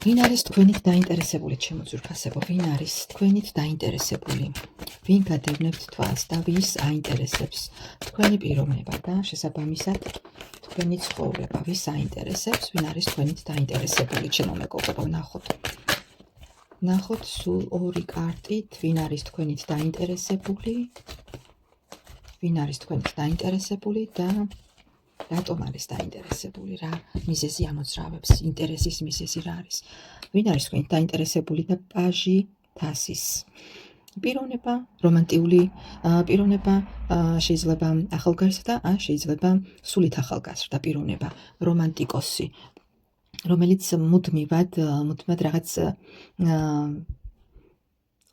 ვინ არის თქვენით დაინტერესებული, ჩემო ძვირფასებო? ვინ არის თქვენით დაინტერესებული? ვინ გადევნებთ თვალს და ვის აინტერესებს თქვენი პიროვნება და შესაბამისად თქვენი ცხოვრება? ვის აინტერესებს? ვინ არის თქვენით დაინტერესებული, ჩემო მეგობრებო? ნახოთ სულ ორი კარტით, ვინ არის თქვენით დაინტერესებული? ვინ არის თქვენით დაინტერესებული და რატომ არის დაინტერესებული? რა მიზეზი ამოძრავებს? ინტერესის მიზეზი რა არის? ვინ არის თქვენით დაინტერესებული და პაჟი თასის პიროვნება, რომანტიული პიროვნება, შეიძლება ახალგაზრდა, შეიძლება სულით ახალგაზრდა პიროვნება, რომანტიკოსი, რომელიც მუდმივად რაღაც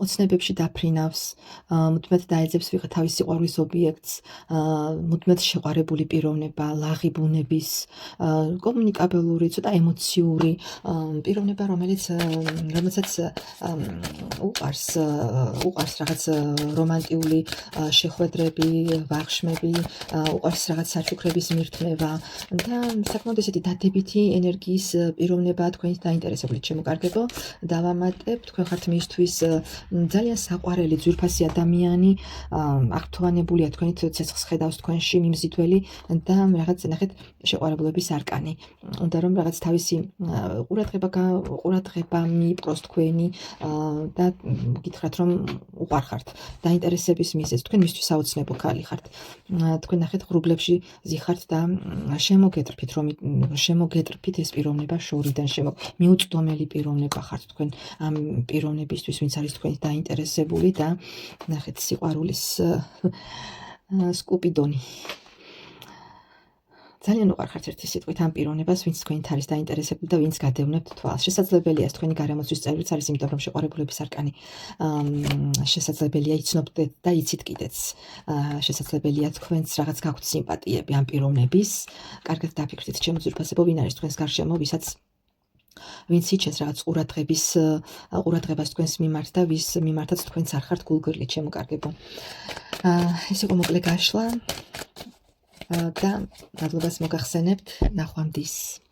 ოცნებებში დაფრინავს, მუდმივად დაეძებს ვიღა თავის სიყვარულის ობიექტს, მუდმივად შეყვარებული პიროვნება, ლაღი ბუნების, კომუნიკაბელური, ცოტა ემოციური პიროვნება, რომელსაც უყვარს რაღაც რომანტიული შეხვედრები, ვახშმები, უყვარს რაღაც საჩუქრების მირთმევა და საკმაოდ ესეთი დადებითი ენერგიის პიროვნება თქვენით დაინტერესებული, ჩემო კარგებო, დავამატებ, თქვენ ხართ მისთვის ძალიან საყვარელი ძვირფასი ადამიანი, აღფრთოვანებულია თქვენით, ცეცხლს ხედავს თქვენში მიმზიდველი და რაღაც ნახეთ შეყვარებულების არკანი. უნდა რომ რაღაც თავისი ყურადღება მიიპყროს თქვენი და გითხრათ რომ უყვარხართ. დაინტერესების მიზეზი, თქვენ მისთვის საოცნებო ქალი ხართ. თქვენ ნახეთ ღრუბლებში ზიხართ და შემოგეტრფით ეს პიროვნება შორიდან, მიუწვდომელი პიროვნება ხართ თქვენ ამ პიროვნებისთვის, ვინც არის თქვენით დაინტერესებული და ნახეთ სიყვარულის სკუპიდონი. ძალიან უყვარხართ ერთი სიტყვით ამ პიროვნებას, ვინც თქვენით არის დაინტერესებული და ვინც გადევნებთ თვალს. შესაძლებელია ეს თქვენი გარემოცვის წევრიც არის, იმიტომ რომ შეყვარებულების არკანი შესაძლებელია იცნობდეთ და იცით კიდეც. შესაძლებელია თქვენც რაღაც გაქვთ სიმპათიები ამ პიროვნების. კარგად დაფიქრდით, ჩემო ძვირფასებო, ვინ არის თქვენს გარშემო, ვინც იჩენს რაღაც ყურადღებას თქვენს მიმართ და ვის მიმართაც თქვენც არ ხართ გულგრილი, ჩემო კარგებო. ეს იყო მოკლე გაშლა და მადლობას მოგახსენებთ, ნახვამდის.